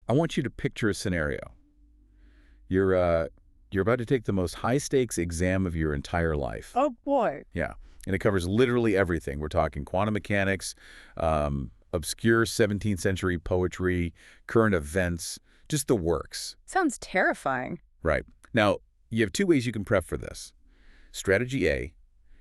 I want you to picture a scenario. You're about to take the most high-stakes exam of your entire life. Oh, boy. Yeah, and it covers literally everything. We're talking quantum mechanics, obscure 17th century poetry, current events, just the works. Sounds terrifying. Right. Now, you have two ways you can prep for this. Strategy A,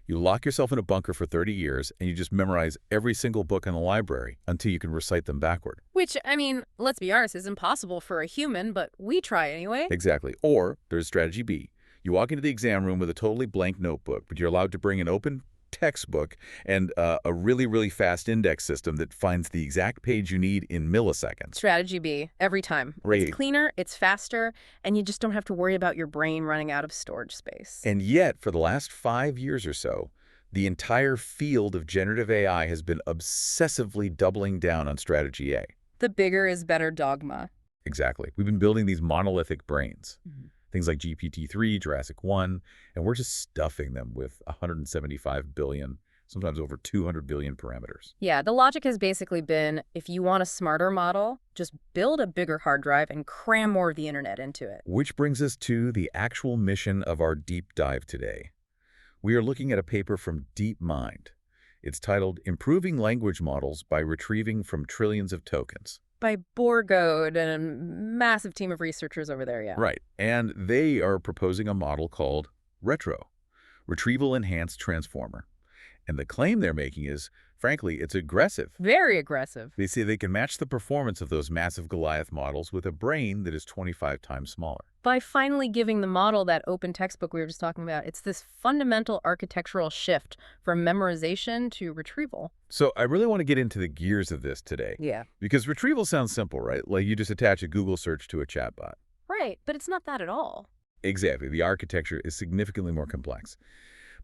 you lock yourself in a bunker for 30 years and you just memorize every single book in the library until you can recite them backward. Which, I mean, let's be honest, is impossible for a human, but we try anyway. Exactly. Or there's strategy B. You walk into the exam room with a totally blank notebook, but you're allowed to bring an open textbook and a really, really fast index system that finds the exact page you need in milliseconds. Strategy B, every time. Right. It's cleaner, it's faster, and you just don't have to worry about your brain running out of storage space. And yet, for the last 5 years or so, the entire field of generative AI has been obsessively doubling down on strategy A. The bigger is better dogma. Exactly. We've been building these monolithic brains. Mm-hmm. Things like GPT-3, Jurassic-1, and we're just stuffing them with 175 billion, sometimes over 200 billion parameters. Yeah, the logic has basically been, if you want a smarter model, just build a bigger hard drive and cram more of the internet into it. Which brings us to the actual mission of our deep dive today. We are looking at a paper from DeepMind. It's titled Improving Language Models by Retrieving from Trillions of Tokens. By Borgode and a massive team of researchers over there, yeah. Right. And they are proposing a model called Retro, Retrieval Enhanced Transformer. And the claim they're making is, frankly, it's aggressive. Very aggressive. They say they can match the performance of those massive Goliath models with a brain that is 25 times smaller. By finally giving the model that open textbook we were just talking about, it's this fundamental architectural shift from memorization to retrieval. So I really want to get into the gears of this today. Yeah. Because retrieval sounds simple, right? Like you just attach a Google search to a chatbot. Right, but it's not that at all. Exactly. The architecture is significantly more complex.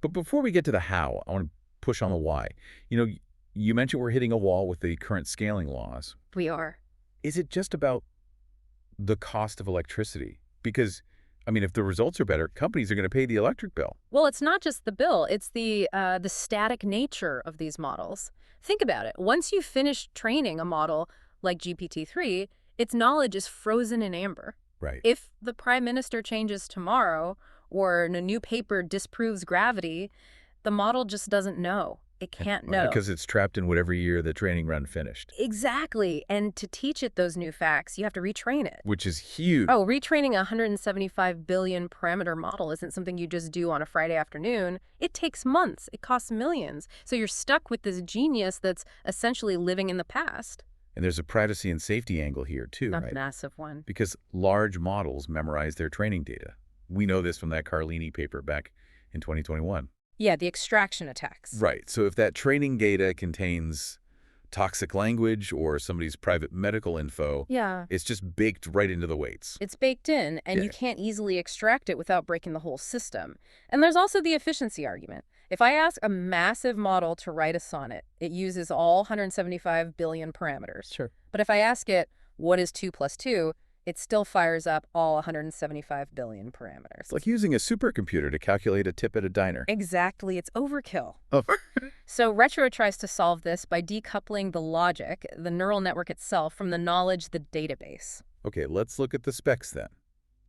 But before we get to the how, I want to push on the why. You mentioned we're hitting a wall with the current scaling laws. We are. Is it just about the cost of electricity? Because, I mean, if the results are better, companies are going to pay the electric bill. Well, it's not just the bill. It's the static nature of these models. Think about it. Once you finish training a model like GPT-3, its knowledge is frozen in amber. Right. If the prime minister changes tomorrow or a new paper disproves gravity, the model just doesn't know. It can't know. Because it's trapped in whatever year the training run finished. Exactly. And to teach it those new facts, you have to retrain it. Which is huge. Oh, retraining a 175 billion parameter model isn't something you just do on a Friday afternoon. It takes months. It costs millions. So you're stuck with this genius that's essentially living in the past. And there's a privacy and safety angle here, too, right? A massive one. Because large models memorize their training data. We know this from that Carlini paper back in 2021. Yeah, the extraction attacks. Right. So if that training data contains toxic language or somebody's private medical info, yeah, it's just baked right into the weights. It's baked in, and you can't easily extract it without breaking the whole system. And there's also the efficiency argument. If I ask a massive model to write a sonnet, it uses all 175 billion parameters. Sure. But if I ask it, what is 2 plus 2, it still fires up all 175 billion parameters. It's like using a supercomputer to calculate a tip at a diner. Exactly. It's overkill. Oh. So Retro tries to solve this by decoupling the logic, the neural network itself, from the knowledge, the database. Okay, let's look at the specs then.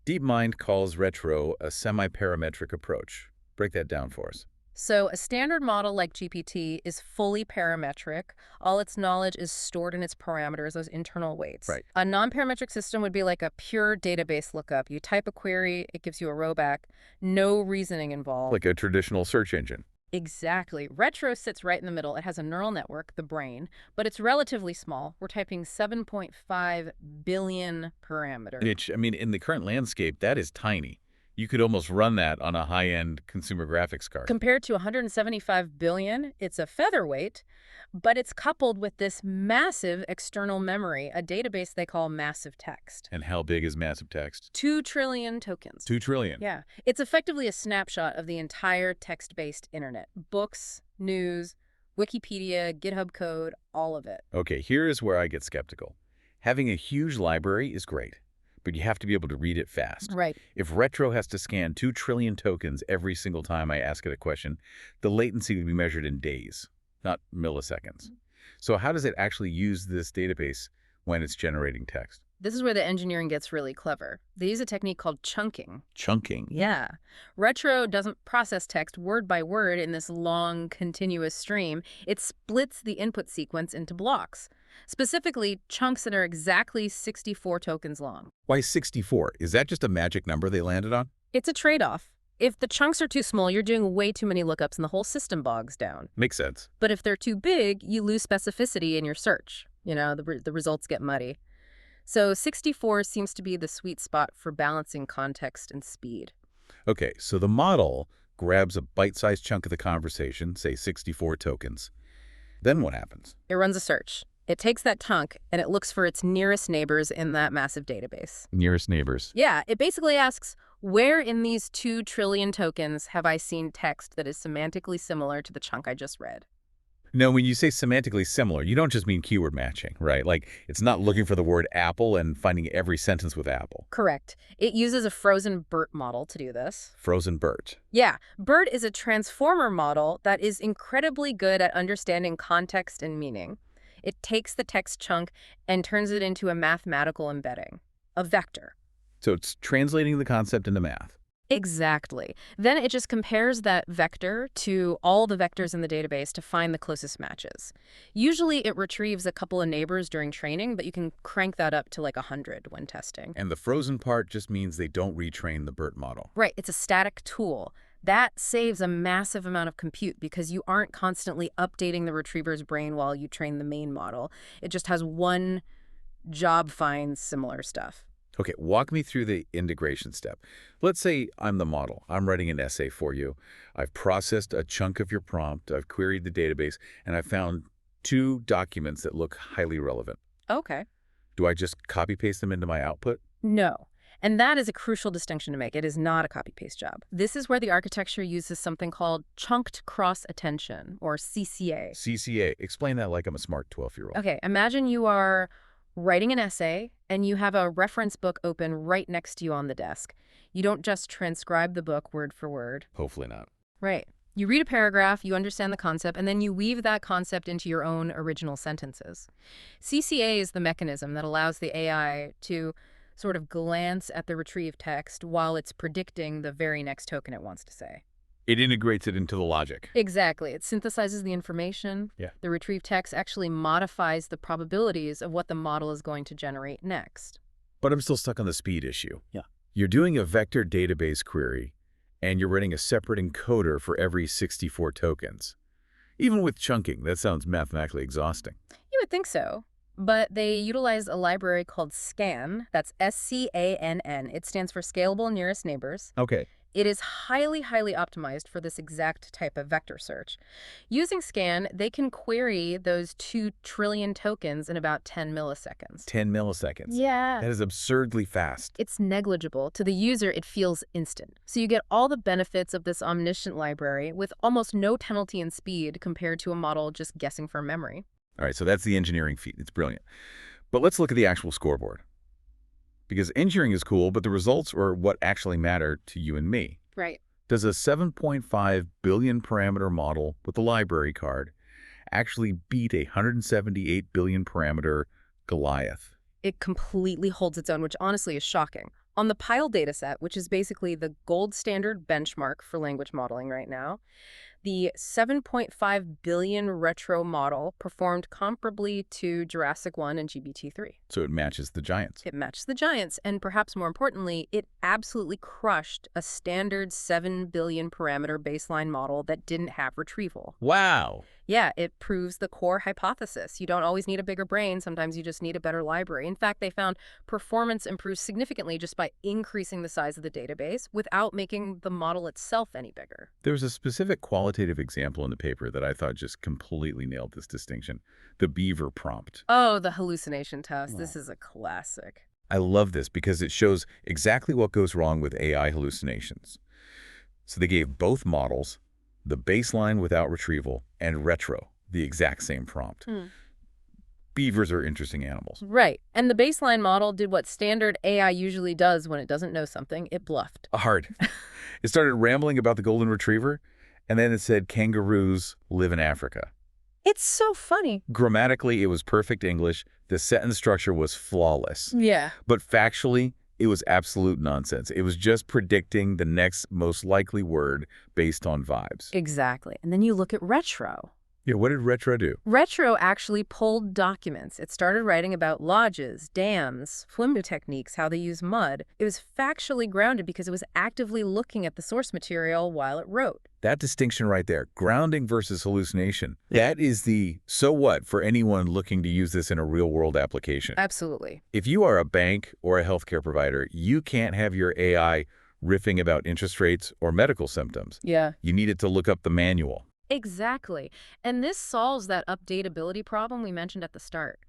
DeepMind calls Retro a semi-parametric approach. Break that down for us. So a standard model like GPT is fully parametric. All its knowledge is stored in its parameters, those internal weights. Right. A non-parametric system would be like a pure database lookup. You type a query, it gives you a row back. No reasoning involved. Like a traditional search engine. Exactly. Retro sits right in the middle. It has a neural network, the brain, but it's relatively small. We're typing 7.5 billion parameters. Which, I mean, in the current landscape, that is tiny. You could almost run that on a high-end consumer graphics card. Compared to 175 billion, it's a featherweight, but it's coupled with this massive external memory, a database they call massive text. And how big is massive text? 2 trillion tokens. 2 trillion. Yeah. It's effectively a snapshot of the entire text-based internet. Books, news, Wikipedia, GitHub code, all of it. Okay, here is where I get skeptical. Having a huge library is great, but you have to be able to read it fast. Right. If Retro has to scan 2 trillion tokens every single time I ask it a question, the latency would be measured in days, not milliseconds. So how does it actually use this database when it's generating text? This is where the engineering gets really clever. They use a technique called chunking. Chunking. Yeah. Retro doesn't process text word by word in this long, continuous stream. It splits the input sequence into blocks, specifically chunks that are exactly 64 tokens long. Why 64? Is that just a magic number they landed on? It's a trade-off. If the chunks are too small, you're doing way too many lookups and the whole system bogs down. Makes sense. But if they're too big, you lose specificity in your search. The results get muddy. So 64 seems to be the sweet spot for balancing context and speed. Okay, so the model grabs a bite-sized chunk of the conversation, say 64 tokens. Then what happens? It runs a search. It takes that chunk and it looks for its nearest neighbors in that massive database. Nearest neighbors. Yeah, it basically asks, where in these 2 trillion tokens have I seen text that is semantically similar to the chunk I just read? No, when you say semantically similar, you don't just mean keyword matching, right? Like, it's not looking for the word apple and finding every sentence with apple. Correct. It uses a frozen BERT model to do this. Frozen BERT. Yeah, BERT is a transformer model that is incredibly good at understanding context and meaning. It takes the text chunk and turns it into a mathematical embedding, a vector. So it's translating the concept into math. Exactly. Then it just compares that vector to all the vectors in the database to find the closest matches. Usually it retrieves a couple of neighbors during training, but you can crank that up to like 100 when testing. And the frozen part just means they don't retrain the BERT model. Right. It's a static tool. That saves a massive amount of compute because you aren't constantly updating the retriever's brain while you train the main model. It just has one job finds similar stuff. Okay, walk me through the integration step. Let's say I'm the model. I'm writing an essay for you. I've processed a chunk of your prompt. I've queried the database, and I've found 2 documents that look highly relevant. Okay. Do I just copy-paste them into my output? No. And that is a crucial distinction to make. It is not a copy-paste job. This is where the architecture uses something called chunked cross-attention, or CCA. CCA. Explain that like I'm a smart 12-year-old. Okay, imagine you are writing an essay and you have a reference book open right next to you on the desk. You don't just transcribe the book word for word. Hopefully not. Right. You read a paragraph, you understand the concept, and then you weave that concept into your own original sentences. CCA is the mechanism that allows the AI to sort of glance at the retrieved text while it's predicting the very next token it wants to say. It integrates it into the logic. Exactly. It synthesizes the information. Yeah. The retrieved text actually modifies the probabilities of what the model is going to generate next. But I'm still stuck on the speed issue. Yeah. You're doing a vector database query, and you're writing a separate encoder for every 64 tokens. Even with chunking, that sounds mathematically exhausting. You would think so. But they utilize a library called SCAN. That's SCANN. It stands for Scalable Nearest Neighbors. Okay. It is highly, highly optimized for this exact type of vector search. Using SCAN, they can query those 2 trillion tokens in about 10 milliseconds. 10 milliseconds. Yeah. That is absurdly fast. It's negligible. To the user, it feels instant. So you get all the benefits of this omniscient library with almost no penalty in speed compared to a model just guessing from memory. All right, so that's the engineering feat. It's brilliant. But let's look at the actual scoreboard. Because engineering is cool, but the results are what actually matter to you and me. Right. Does a 7.5 billion parameter model with a library card actually beat a 178 billion parameter Goliath? It completely holds its own, which honestly is shocking. On the Pile dataset, which is basically the gold standard benchmark for language modeling right now, the 7.5 billion retro model performed comparably to Jurassic-1 and GPT-3. So it matches the giants. It matched the giants, and perhaps more importantly, it absolutely crushed a standard 7 billion parameter baseline model that didn't have retrieval. Wow. Yeah, it proves the core hypothesis. You don't always need a bigger brain. Sometimes you just need a better library. In fact, they found performance improves significantly just by increasing the size of the database without making the model itself any bigger. There was a specific qualitative example in the paper that I thought just completely nailed this distinction. The beaver prompt. Oh, the hallucination test. Wow. This is a classic. I love this because it shows exactly what goes wrong with AI hallucinations. So they gave both models the baseline without retrieval and retro, the exact same prompt. Beavers are interesting animals. Right. And the baseline model did what standard AI usually does when it doesn't know something. It bluffed. Hard. It started rambling about the golden retriever, and then it said kangaroos live in Africa. It's so funny. Grammatically, it was perfect English. The sentence structure was flawless. Yeah. But factually, it was absolute nonsense. It was just predicting the next most likely word based on vibes. Exactly. And then you look at Retro. Yeah, what did Retro do? Retro actually pulled documents. It started writing about lodges, dams, swim techniques, how they use mud. It was factually grounded because it was actively looking at the source material while it wrote. That distinction right there, grounding versus hallucination, that is the so what for anyone looking to use this in a real-world application. Absolutely. If you are a bank or a healthcare provider, you can't have your AI riffing about interest rates or medical symptoms. Yeah. You need it to look up the manual. Exactly. And this solves that updatability problem we mentioned at the start.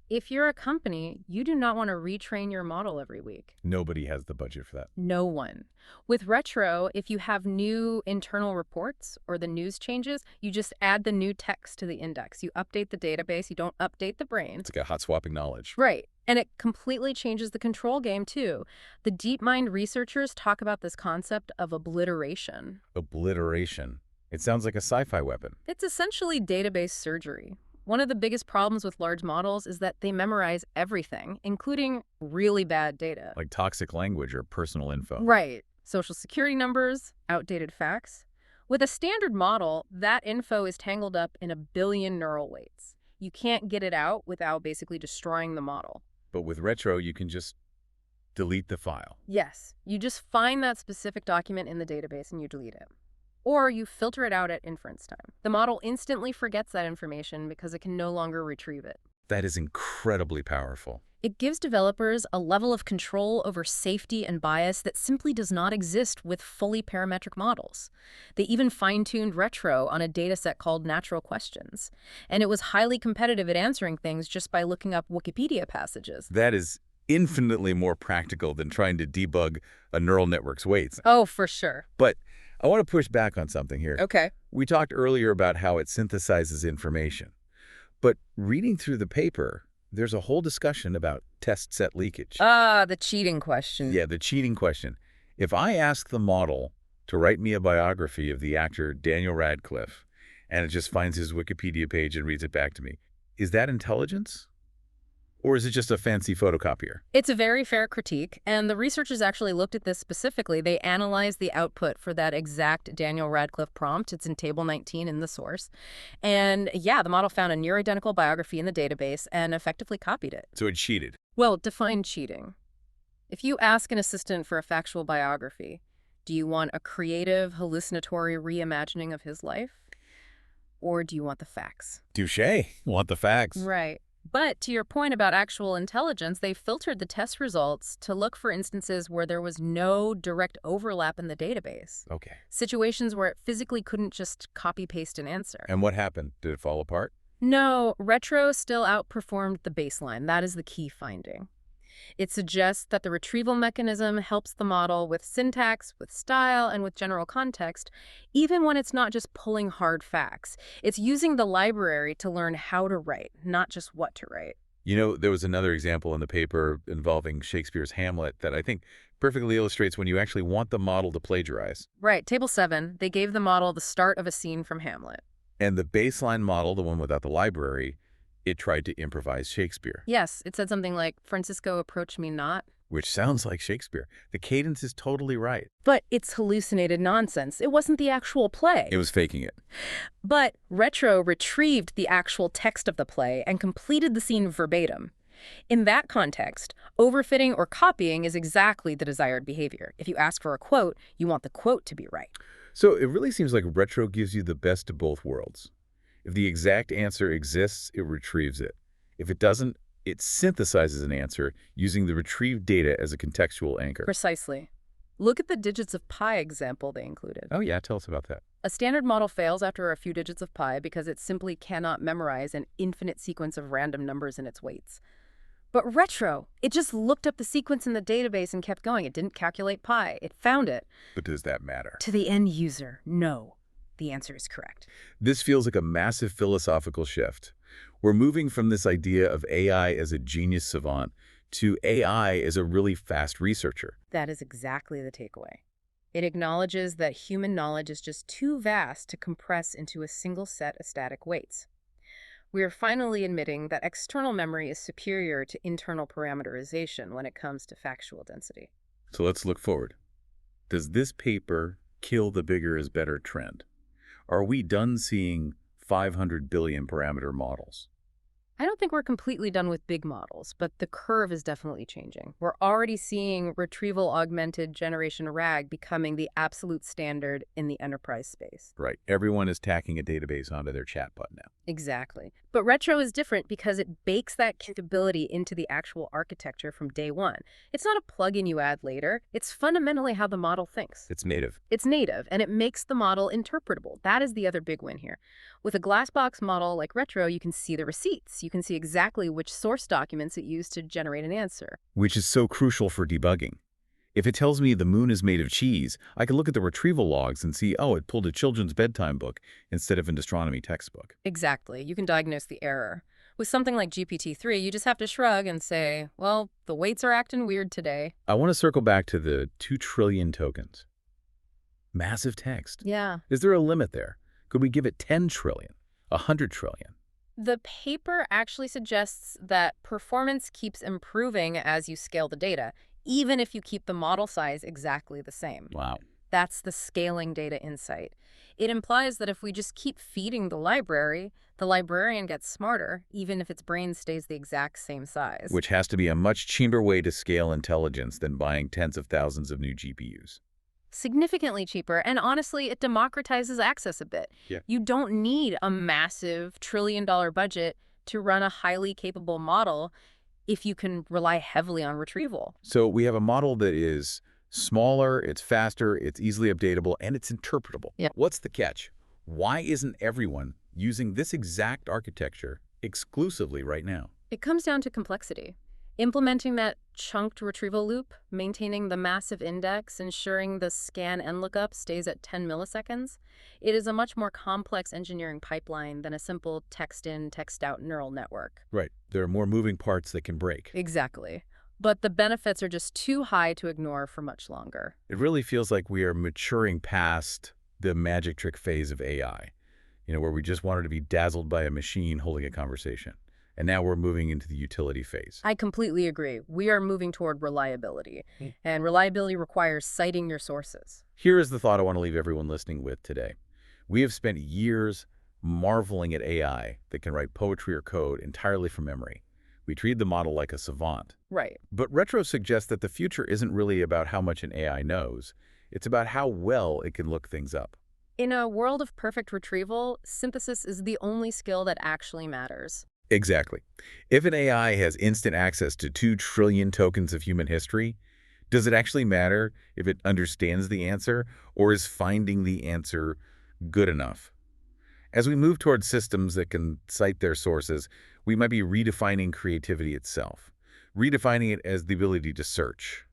If you're a company, you do not want to retrain your model every week. Nobody has the budget for that. No one. With Retro, if you have new internal reports or the news changes, you just add the new text to the index. You update the database. You don't update the brain. It's like a hot swapping knowledge. Right. And it completely changes the control game, too. The DeepMind researchers talk about this concept of obliteration. Obliteration. It sounds like a sci-fi weapon. It's essentially database surgery. One of the biggest problems with large models is that they memorize everything, including really bad data. Like toxic language or personal info. Right. Social security numbers, outdated facts. With a standard model, that info is tangled up in 1 billion neural weights. You can't get it out without basically destroying the model. But with Retro, you can just delete the file. Yes. You just find that specific document in the database and you delete it. Or you filter it out at inference time. The model instantly forgets that information because it can no longer retrieve it. That is incredibly powerful. It gives developers a level of control over safety and bias that simply does not exist with fully parametric models. They even fine-tuned Retro on a dataset called natural questions. And it was highly competitive at answering things just by looking up Wikipedia passages. That is infinitely more practical than trying to debug a neural network's weights. Oh, for sure. But I want to push back on something here. Okay. We talked earlier about how it synthesizes information. But reading through the paper, there's a whole discussion about test set leakage. The cheating question. Yeah, the cheating question. If I ask the model to write me a biography of the actor Daniel Radcliffe, and it just finds his Wikipedia page and reads it back to me, is that intelligence? Or is it just a fancy photocopier? It's a very fair critique, and the researchers actually looked at this specifically. They analyzed the output for that exact Daniel Radcliffe prompt. It's in Table 19 in the source. And yeah, the model found a near-identical biography in the database and effectively copied it. So it cheated. Well, define cheating. If you ask an assistant for a factual biography, do you want a creative, hallucinatory reimagining of his life? Or do you want the facts? Touché. Want the facts. Right. But to your point about actual intelligence, they filtered the test results to look for instances where there was no direct overlap in the database. Okay. Situations where it physically couldn't just copy-paste an answer. And what happened? Did it fall apart? No, Retro still outperformed the baseline. That is the key finding. It suggests that the retrieval mechanism helps the model with syntax, with style, and with general context, even when it's not just pulling hard facts. It's using the library to learn how to write, not just what to write. You know, there was another example in the paper involving Shakespeare's Hamlet that I think perfectly illustrates when you actually want the model to plagiarize. Right, Table 7, they gave the model the start of a scene from Hamlet. And the baseline model, the one without the library, it tried to improvise Shakespeare. Yes, it said something like, Francisco, approach me not. Which sounds like Shakespeare. The cadence is totally right. But it's hallucinated nonsense. It wasn't the actual play. It was faking it. But Retro retrieved the actual text of the play and completed the scene verbatim. In that context, overfitting or copying is exactly the desired behavior. If you ask for a quote, you want the quote to be right. So it really seems like Retro gives you the best of both worlds. If the exact answer exists, it retrieves it. If it doesn't, it synthesizes an answer using the retrieved data as a contextual anchor. Precisely. Look at the digits of pi example they included. Oh yeah, tell us about that. A standard model fails after a few digits of pi because it simply cannot memorize an infinite sequence of random numbers in its weights. But Retro, it just looked up the sequence in the database and kept going. It didn't calculate pi. It found it. But does that matter? To the end user, no. The answer is correct. This feels like a massive philosophical shift. We're moving from this idea of AI as a genius savant to AI as a really fast researcher. That is exactly the takeaway. It acknowledges that human knowledge is just too vast to compress into a single set of static weights. We are finally admitting that external memory is superior to internal parameterization when it comes to factual density. So let's look forward. Does this paper kill the bigger is better trend? Are we done seeing 500 billion parameter models? I don't think we're completely done with big models, but the curve is definitely changing. We're already seeing retrieval augmented generation RAG becoming the absolute standard in the enterprise space. Right. Everyone is tacking a database onto their chatbot now. Exactly. But Retro is different because it bakes that capability into the actual architecture from day one. It's not a plugin you add later. It's fundamentally how the model thinks. It's native. It's native, and it makes the model interpretable. That is the other big win here. With a glass box model like Retro, you can see the receipts. You can see exactly which source documents it used to generate an answer. Which is so crucial for debugging. If it tells me the moon is made of cheese, I can look at the retrieval logs and see, oh, it pulled a children's bedtime book instead of an astronomy textbook. Exactly. You can diagnose the error. With something like GPT-3, you just have to shrug and say, well, the weights are acting weird today. I want to circle back to the 2 trillion tokens. Massive text. Yeah. Is there a limit there? Could we give it 10 trillion, 100 trillion? The paper actually suggests that performance keeps improving as you scale the data, even if you keep the model size exactly the same. Wow. That's the scaling data insight. It implies that if we just keep feeding the librarian gets smarter, even if its brain stays the exact same size. Which has to be a much cheaper way to scale intelligence than buying tens of thousands of new GPUs. Significantly cheaper, and honestly, it democratizes access a bit. Yeah. You don't need a massive trillion-dollar budget to run a highly capable model if you can rely heavily on retrieval. So we have a model that is smaller, it's faster, it's easily updatable, and it's interpretable. Yeah. What's the catch? Why isn't everyone using this exact architecture exclusively right now? It comes down to complexity. Implementing that chunked retrieval loop, maintaining the massive index, ensuring the scan and lookup stays at 10 milliseconds, it is a much more complex engineering pipeline than a simple text-in, text-out neural network. Right. There are more moving parts that can break. Exactly. But the benefits are just too high to ignore for much longer. It really feels like we are maturing past the magic trick phase of AI, where we just wanted to be dazzled by a machine holding a conversation. And now we're moving into the utility phase. I completely agree. We are moving toward reliability, and reliability requires citing your sources. Here is the thought I want to leave everyone listening with today. We have spent years marveling at AI that can write poetry or code entirely from memory. We treat the model like a savant. Right. But Retro suggests that the future isn't really about how much an AI knows. It's about how well it can look things up. In a world of perfect retrieval, synthesis is the only skill that actually matters. Exactly. If an AI has instant access to 2 trillion tokens of human history, does it actually matter if it understands the answer, or is finding the answer good enough? As we move towards systems that can cite their sources, we might be redefining creativity itself, redefining it as the ability to search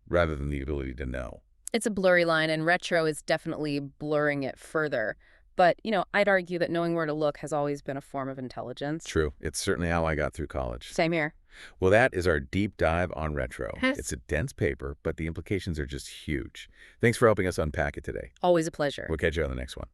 rather than the ability to know. It's a blurry line, and Retro is definitely blurring it further. But, I'd argue that knowing where to look has always been a form of intelligence. True. It's certainly how I got through college. Same here. Well, that is our deep dive on Retro. Yes. It's a dense paper, but the implications are just huge. Thanks for helping us unpack it today. Always a pleasure. We'll catch you on the next one.